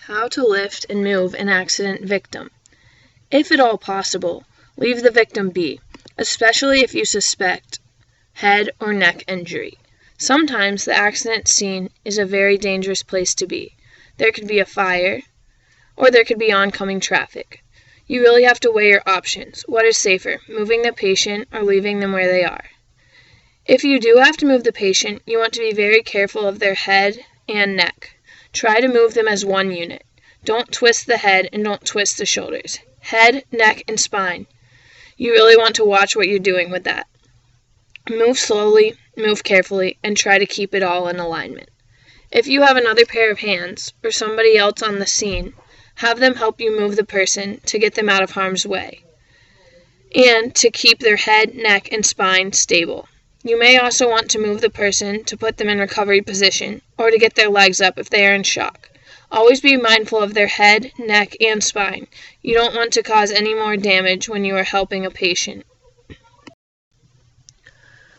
How to lift and move an accident victim. If at all possible, leave the victim be, especially if you suspect head or neck injury. Sometimes the accident scene is a very dangerous place to be. There could be a fire, or there could be oncoming traffic. You really have to weigh your options. What is safer, moving the patient or leaving them where they are? If you do have to move the patient, you want to be very careful of their head and neck. Try to move them as one unit. Don't twist the head and don't twist the shoulders. Head, neck, and spine. You really want to watch what you're doing with that. Move slowly, move carefully, and try to keep it all in alignment. If you have another pair of hands or somebody else on the scene, have them help you move the person to get them out of harm's way and to keep their head, neck, and spine stable. You may also want to move the person to put them in recovery position or to get their legs up if they are in shock. Always be mindful of their head, neck, and spine. You don't want to cause any more damage when you are helping a patient.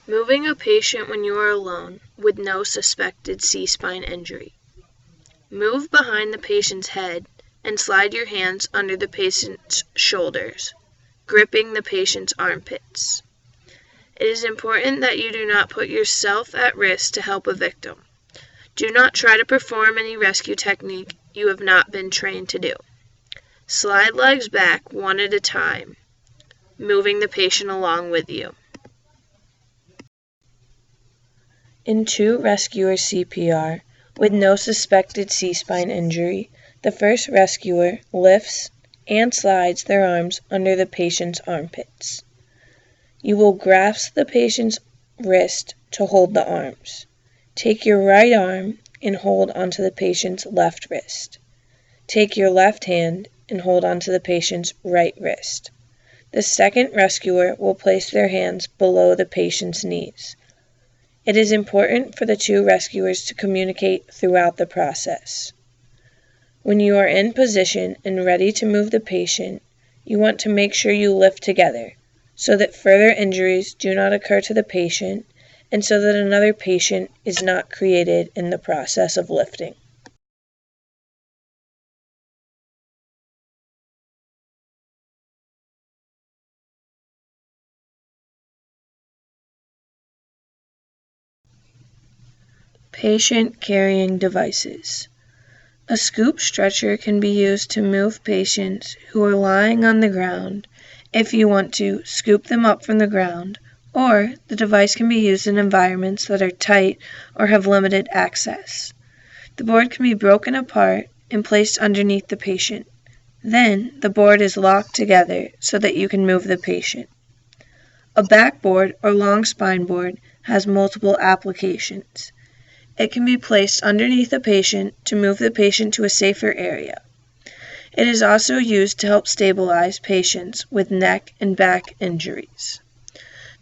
Moving a patient when you are alone with no suspected C-spine injury. Move behind the patient's head and slide your hands under the patient's shoulders, gripping the patient's armpits. It is important that you do not put yourself at risk to help a victim. Do not try to perform any rescue technique you have not been trained to do. Slide legs back one at a time, moving the patient along with you. In true rescuer CPR, with no suspected C-spine injury, the first rescuer lifts and slides their arms under the patient's armpits. You will grasp the patient's wrist to hold the arms. Take your right arm and hold onto the patient's left wrist. Take your left hand and hold onto the patient's right wrist. The second rescuer will place their hands below the patient's knees. It is important for the two rescuers to communicate throughout the process. When you are in position and ready to move the patient, you want to make sure you lift together, so that further injuries do not occur to the patient and so that another patient is not created in the process of lifting. Patient carrying devices. A scoop stretcher can be used to move patients who are lying on the ground if you want to scoop them up from the ground, or the device can be used in environments that are tight or have limited access. The board can be broken apart and placed underneath the patient. Then the board is locked together so that you can move the patient. A backboard or long spine board has multiple applications. It can be placed underneath the patient to move the patient to a safer area. It is also used to help stabilize patients with neck and back injuries.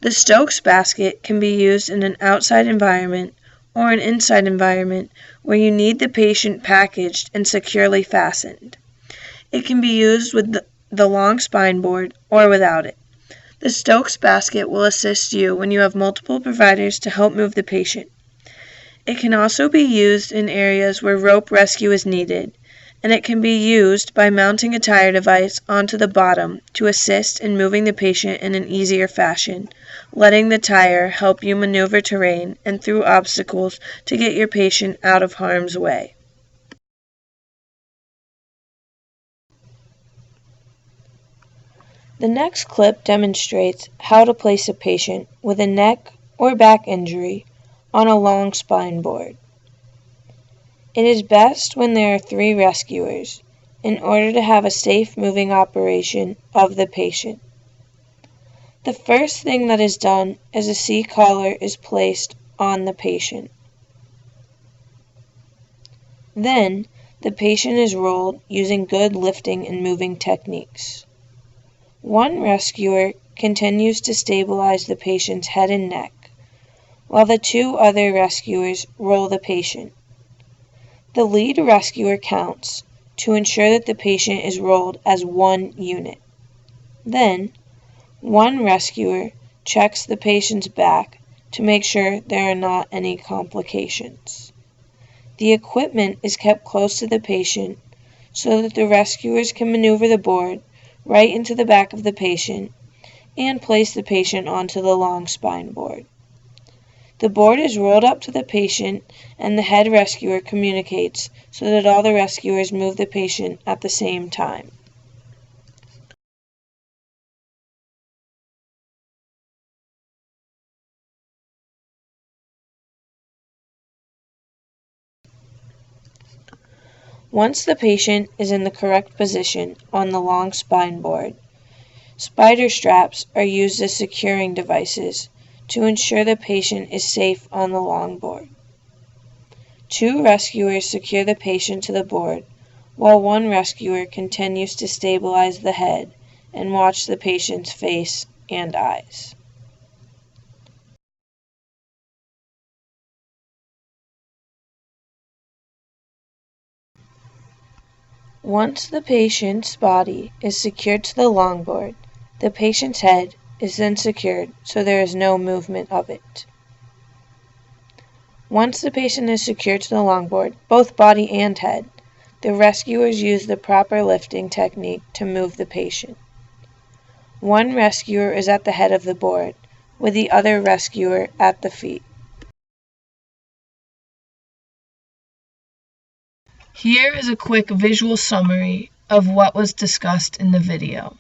The Stokes basket can be used in an outside environment or an inside environment where you need the patient packaged and securely fastened. It can be used with the long spine board or without it. The Stokes basket will assist you when you have multiple providers to help move the patient. It can also be used in areas where rope rescue is needed, and it can be used by mounting a tire device onto the bottom to assist in moving the patient in an easier fashion, letting the tire help you maneuver terrain and through obstacles to get your patient out of harm's way. The next clip demonstrates how to place a patient with a neck or back injury on a long spine board. It is best when there are 3 rescuers in order to have a safe moving operation of the patient. The first thing that is done is a C-collar is placed on the patient. Then, the patient is rolled using good lifting and moving techniques. One rescuer continues to stabilize the patient's head and neck, while the 2 other rescuers roll the patient. The lead rescuer counts to ensure that the patient is rolled as one unit. Then, one rescuer checks the patient's back to make sure there are not any complications. The equipment is kept close to the patient so that the rescuers can maneuver the board right into the back of the patient and place the patient onto the long spine board. The board is rolled up to the patient and the head rescuer communicates so that all the rescuers move the patient at the same time. Once the patient is in the correct position on the long spine board, spider straps are used as securing devices to ensure the patient is safe on the long board. 2 rescuers secure the patient to the board, while 1 rescuer continues to stabilize the head and watch the patient's face and eyes. Once the patient's body is secured to the longboard, the patient's head is then secured so there is no movement of it. Once the patient is secured to the longboard, both body and head, the rescuers use the proper lifting technique to move the patient. 1 rescuer is at the head of the board, with the other rescuer at the feet. Here is a quick visual summary of what was discussed in the video.